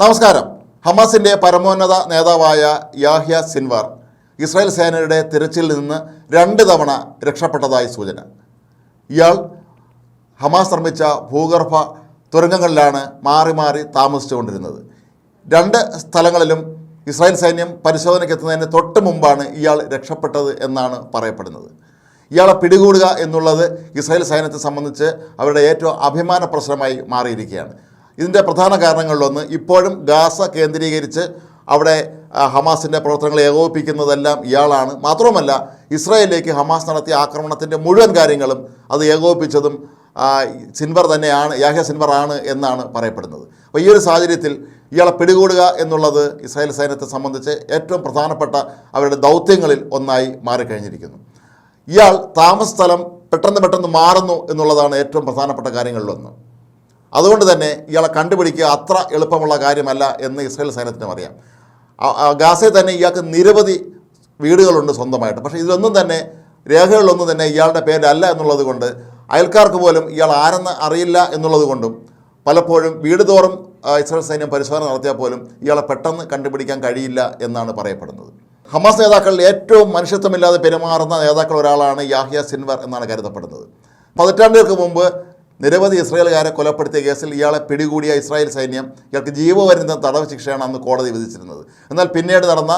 നമസ്കാരം. ഹമാസിൻ്റെ പരമോന്നത നേതാവായ യാഹ്യ സിൻവാർ ഇസ്രായേൽ സേനയുടെ തിരച്ചിലിൽ നിന്ന് 2 തവണ രക്ഷപ്പെട്ടതായി സൂചന. ഇയാൾ ഹമാസ് നിർമ്മിച്ച ഭൂഗർഭ തുരങ്കങ്ങളിലാണ് മാറി മാറി താമസിച്ചുകൊണ്ടിരുന്നത്. 2 സ്ഥലങ്ങളിലും ഇസ്രായേൽ സൈന്യം പരിശോധനയ്ക്കെത്തുന്നതിന് തൊട്ട് മുമ്പാണ് ഇയാൾ രക്ഷപ്പെട്ടത് എന്നാണ് പറയപ്പെടുന്നത്. ഇയാളെ പിടികൂടുക എന്നുള്ളത് ഇസ്രായേൽ സൈന്യത്തെ സംബന്ധിച്ച് അവരുടെ ഏറ്റവും അഭിമാന പ്രശ്നമായി മാറിയിരിക്കുകയാണ്. ഇതിൻ്റെ പ്രധാന കാരണങ്ങളിലൊന്ന് ഇപ്പോഴും ഗാസ കേന്ദ്രീകരിച്ച് അവിടെ ഹമാസിൻ്റെ പ്രവർത്തനങ്ങൾ ഏകോപിപ്പിക്കുന്നതെല്ലാം ഇയാളാണ്. മാത്രവുമല്ല, ഇസ്രായേലിലേക്ക് ഹമാസ് നടത്തിയ ആക്രമണത്തിൻ്റെ മുഴുവൻ കാര്യങ്ങളും അത് ഏകോപിപ്പിച്ചതും സിൻവർ തന്നെയാണ്, യാഹ്യ സിൻവർ ആണ് എന്നാണ് പറയപ്പെടുന്നത്. അപ്പോൾ ഈ ഒരു സാഹചര്യത്തിൽ ഇയാളെ പിടികൂടുക എന്നുള്ളത് ഇസ്രായേൽ സൈന്യത്തെ സംബന്ധിച്ച് ഏറ്റവും പ്രധാനപ്പെട്ട അവരുടെ ദൗത്യങ്ങളിൽ ഒന്നായി മാറിക്കഴിഞ്ഞിരിക്കുന്നു. ഇയാൾ താമസ സ്ഥലം പെട്ടെന്ന് മാറുന്നു എന്നുള്ളതാണ് ഏറ്റവും പ്രധാനപ്പെട്ട കാര്യങ്ങളിലൊന്ന്. അതുകൊണ്ട് തന്നെ ഇയാളെ കണ്ടുപിടിക്കുക അത്ര എളുപ്പമുള്ള കാര്യമല്ല എന്ന് ഇസ്രായേൽ സൈന്യത്തിനും അറിയാം. ഗാസയിൽ തന്നെ ഇയാൾക്ക് നിരവധി വീടുകളുണ്ട് സ്വന്തമായിട്ട്. പക്ഷേ ഇതിലൊന്നും തന്നെ രേഖകളിലൊന്നും തന്നെ ഇയാളുടെ പേരല്ല എന്നുള്ളത് കൊണ്ട് അയൽക്കാർക്ക് പോലും ഇയാൾ ആരെന്ന് അറിയില്ല എന്നുള്ളത് കൊണ്ടും പലപ്പോഴും വീട് തോറും ഇസ്രായേൽ സൈന്യം പരിശോധന നടത്തിയാൽ പോലും ഇയാളെ പെട്ടെന്ന് കണ്ടുപിടിക്കാൻ കഴിയില്ല എന്നാണ് പറയപ്പെടുന്നത്. ഹമാസ് നേതാക്കളിൽ ഏറ്റവും മനുഷ്യത്വമില്ലാതെ പെരുമാറുന്ന നേതാക്കൾ ഒരാളാണ് യാഹ്യ സിൻവർ എന്നാണ് കരുതപ്പെടുന്നത്. പതിറ്റാണ്ടുകൾക്ക് മുമ്പ് നിരവധി ഇസ്രായേലുകാരെ കൊലപ്പെടുത്തിയ കേസിൽ ഇയാളെ പിടികൂടിയ ഇസ്രായേൽ സൈന്യം ഇയാൾക്ക് ജീവപര്യന്തം തടവ് ശിക്ഷയാണ് അന്ന് കോടതി വിധിച്ചിരുന്നത്. എന്നാൽ പിന്നീട് നടന്ന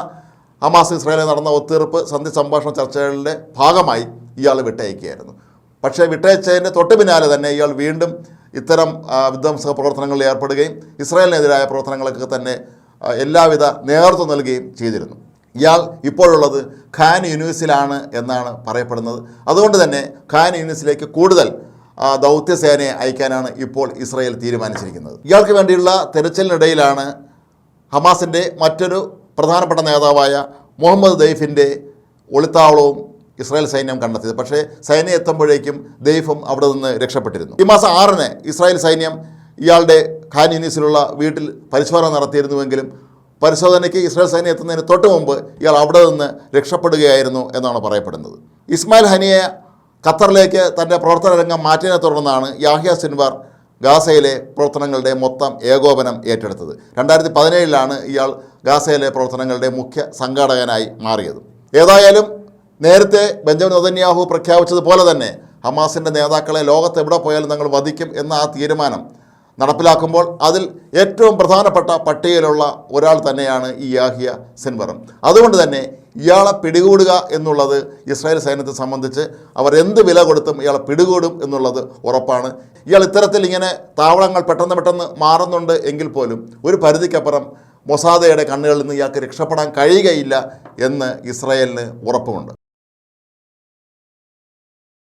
ഹമാസ് ഇസ്രായേലിൽ നടന്ന ഒത്തീർപ്പ് സന്ധി സംഭാഷണ ചർച്ചകളുടെ ഭാഗമായി ഇയാൾ വിട്ടയക്കുകയായിരുന്നു. പക്ഷേ വിട്ടയച്ചതിൻ്റെ തൊട്ട് പിന്നാലെ തന്നെ ഇയാൾ വീണ്ടും ഇത്തരം വിധ്വംസക പ്രവർത്തനങ്ങളിൽ ഏർപ്പെടുകയും ഇസ്രായേലിനെതിരായ പ്രവർത്തനങ്ങൾക്ക് തന്നെ എല്ലാവിധ നേതൃത്വം നൽകുകയും ചെയ്തിരുന്നു. ഇയാൾ ഇപ്പോഴുള്ളത് ഖാൻ യൂനിസിലാണ് എന്നാണ് പറയപ്പെടുന്നത്. അതുകൊണ്ട് തന്നെ ഖാൻ യൂനിസിലേക്ക് കൂടുതൽ ദൗത്യസേനയെ അയക്കാനാണ് ഇപ്പോൾ ഇസ്രായേൽ തീരുമാനിച്ചിരിക്കുന്നത്. ഇയാൾക്ക് വേണ്ടിയുള്ള തെരച്ചിലിനിടയിലാണ് ഹമാസിൻ്റെ മറ്റൊരു പ്രധാനപ്പെട്ട നേതാവായ മുഹമ്മദ് ദെയ്ഫിൻ്റെ ഒളിത്താവളവും ഇസ്രായേൽ സൈന്യം കണ്ടെത്തിയത്. പക്ഷേ സൈന്യം എത്തുമ്പോഴേക്കും ദെയ്ഫും അവിടെ നിന്ന് രക്ഷപ്പെട്ടിരുന്നു. ഈ മാസം 6-ന് ഇസ്രായേൽ സൈന്യം ഇയാളുടെ ഖാൻ യൂനിസിലുള്ള വീട്ടിൽ പരിശോധന നടത്തിയിരുന്നുവെങ്കിലും പരിശോധനയ്ക്ക് ഇസ്രായേൽ സൈന്യം എത്തുന്നതിന് തൊട്ട് മുമ്പ് ഇയാൾ അവിടെ നിന്ന് രക്ഷപ്പെടുകയായിരുന്നു എന്നാണ് പറയപ്പെടുന്നത്. ഇസ്മായിൽ ഹനിയെ ഖത്തറിലേക്ക് തൻ്റെ പ്രവർത്തന രംഗം മാറ്റിയതിനെ തുടർന്നാണ് യാഹ്യ സിൻവാർ ഗാസയിലെ പ്രവർത്തനങ്ങളുടെ മൊത്തം ഏകോപനം ഏറ്റെടുത്തത്. 2017 ഇയാൾ ഗാസയിലെ പ്രവർത്തനങ്ങളുടെ മുഖ്യ സംഘാടകനായി മാറിയത്. ഏതായാലും നേരത്തെ ബെഞ്ചമിൻ നെതന്യാഹു പ്രഖ്യാപിച്ചതുപോലെ തന്നെ ഹമാസിൻ്റെ നേതാക്കളെ ലോകത്ത് എവിടെ പോയാലും തങ്ങൾ വധിക്കും എന്ന ആ തീരുമാനം നടപ്പിലാക്കുമ്പോൾ അതിൽ ഏറ്റവും പ്രധാനപ്പെട്ട പട്ടികയിലുള്ള ഒരാൾ തന്നെയാണ് ഈ യാഹ്യ സിൻവറും. അതുകൊണ്ട് തന്നെ ഇയാളെ പിടികൂടുക എന്നുള്ളത് ഇസ്രായേൽ സൈന്യത്തെ സംബന്ധിച്ച് അവർ എന്ത് വില കൊടുത്തും ഇയാളെ പിടികൂടും എന്നുള്ളത് ഉറപ്പാണ്. ഇയാൾ ഇത്തരത്തിൽ ഇങ്ങനെ താവളങ്ങൾ പെട്ടെന്ന് മാറുന്നുണ്ട് എങ്കിൽ പോലും ഒരു പരിധിക്കപ്പുറം മൊസാദയുടെ കണ്ണുകളിൽ നിന്ന് ഇയാൾക്ക് രക്ഷപ്പെടാൻ കഴിയുകയില്ല എന്ന് ഇസ്രായേലിന് ഉറപ്പുമുണ്ട്.